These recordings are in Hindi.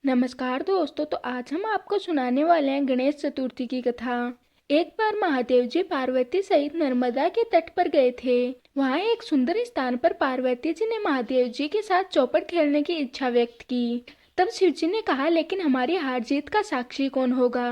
नमस्कार दोस्तों। तो आज हम आपको सुनाने वाले हैं गणेश चतुर्थी की कथा। एक बार महादेव जी पार्वती सहित नर्मदा के तट पर गए थे। वहाँ एक सुंदर स्थान पर पार्वती जी ने महादेव जी के साथ चौपड़ खेलने की इच्छा व्यक्त की। तब शिव जी ने कहा, लेकिन हमारी हार जीत का साक्षी कौन होगा।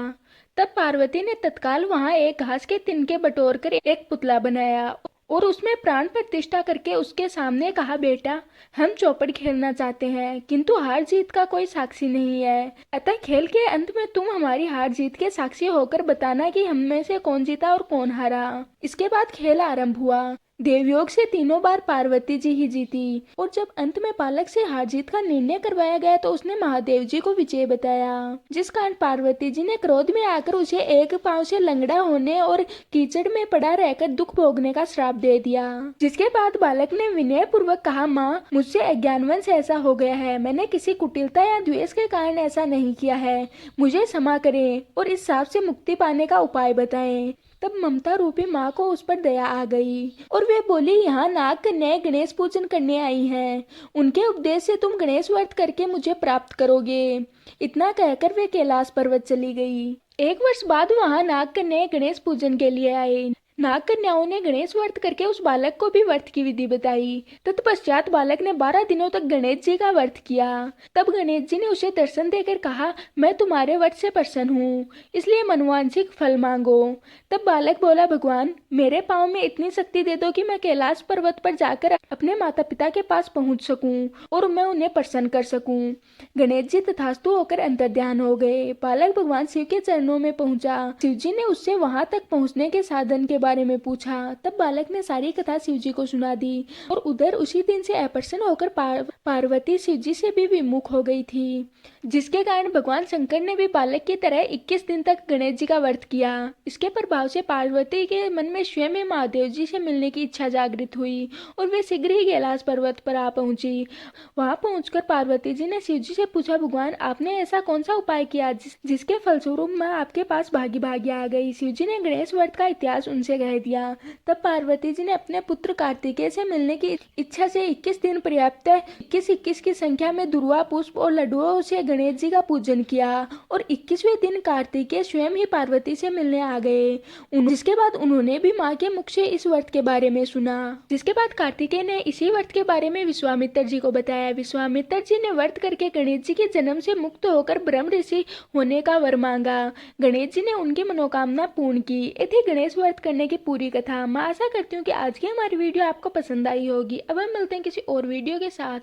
तब पार्वती ने तत्काल वहाँ एक घास के तिनके बटोर कर एक पुतला बनाया और उसमें प्राण प्रतिष्ठा करके उसके सामने कहा, बेटा, हम चौपड़ खेलना चाहते हैं, किंतु हार जीत का कोई साक्षी नहीं है। अतः खेल के अंत में तुम हमारी हार जीत के साक्षी होकर बताना कि हम में से कौन जीता और कौन हारा। इसके बाद खेल आरंभ हुआ। देवयोग से तीनों बार पार्वती जी ही जीती और जब अंत में बालक से हार जीत का निर्णय करवाया गया तो उसने महादेव जी को विजय बताया, जिस कारण पार्वती जी ने क्रोध में आकर उसे एक पांव से लंगड़ा होने और कीचड़ में पड़ा रहकर दुख भोगने का श्राप दे दिया। जिसके बाद बालक ने विनय पूर्वक कहा, माँ, मुझसे अज्ञानवश ऐसा हो गया है। मैंने किसी कुटिलता या द्वेष के कारण ऐसा नहीं किया है। मुझे क्षमा करें और इस श्राप से मुक्ति पाने का उपाय बताएं। तब ममता रूपी माँ को उस पर दया आ गई और वे बोली, यहाँ नाग कन्याएं गणेश पूजन करने आई हैं। उनके उपदेश से तुम गणेश व्रत करके मुझे प्राप्त करोगे। इतना कहकर वे कैलाश पर्वत चली गई। एक वर्ष बाद वहाँ नाग कन्याएं गणेश पूजन के लिए आई। नाग कन्याओं ने गणेश व्रत करके उस बालक को भी व्रत की विधि बताई। तत्पश्चात बालक ने 12 दिनों तक गणेश जी का व्रत किया। तब गणेश जी ने उसे दर्शन देकर कहा, मैं तुम्हारे व्रत से प्रसन्न हूँ, इसलिए मनोवांछित फल मांगो। तब बालक बोला, भगवान, मेरे पाँव में इतनी शक्ति दे दो कि मैं कैलाश पर्वत पर जाकर अपने माता पिता के पास पहुँच सकूं और मैं उन्हें प्रसन्न कर सकूं। गणेश जी तथास्तु होकर अंतर्ध्यान हो गए। बालक भगवान शिव के चरणों में पहुंचा। शिव जी ने उससे वहां तक पहुंचने के साधन के बारे में पूछा। तब बालक ने सारी कथा शिव जी को सुना दी और उधर उसी दिन से अप्रसन्न होकर पार्वती शिव जी से भी विमुख हो गई थी, जिसके कारण भगवान शंकर ने भी बालक की तरह 21 दिन तक गणेश जी का व्रत किया। इसके प्रभाव से पार्वती के मन में स्वयं ही महादेव जी से मिलने की इच्छा जागृत हुई और वे शीघ्र ही कैलाश पर्वत पर आ पहुंची। वहां पहुंचकर पार्वती जी ने शिव जी से पूछा, भगवान, आपने ऐसा कौन सा उपाय किया जिसके फलस्वरूप मैं आपके पास भागी भागी आ गई। शिव जी ने गणेश व्रत का इतिहास उनसे कह दिया। तब पार्वती जी ने अपने पुत्र कार्तिकेय से मिलने की इच्छा से 21 दिन पर्याप्त 21 की संख्या में दुर्वा पुष्प और लड्डुओं से गणेश जी का पूजन किया और 21वें दिन कार्तिकेय स्वयं ही पार्वती से मिलने आ गए। जिसके बाद उन्होंने भी माँ के मुख से इस व्रत के बारे में सुना। जिसके बाद कार्तिकेय ने इसी व्रत के बारे में विश्वामित्र जी को बताया। विश्वामित्र जी ने व्रत करके गणेश जी के जन्म से मुक्त होकर ब्रह्म ऋषि होने का वर मांगा। गणेश जी ने उनकी मनोकामना पूर्ण की। ये थी गणेश व्रत करने की पूरी कथा। मैं आशा करती हूँ कि आज की हमारी वीडियो आपको पसंद आई होगी। अब हम मिलते हैं किसी और वीडियो के साथ।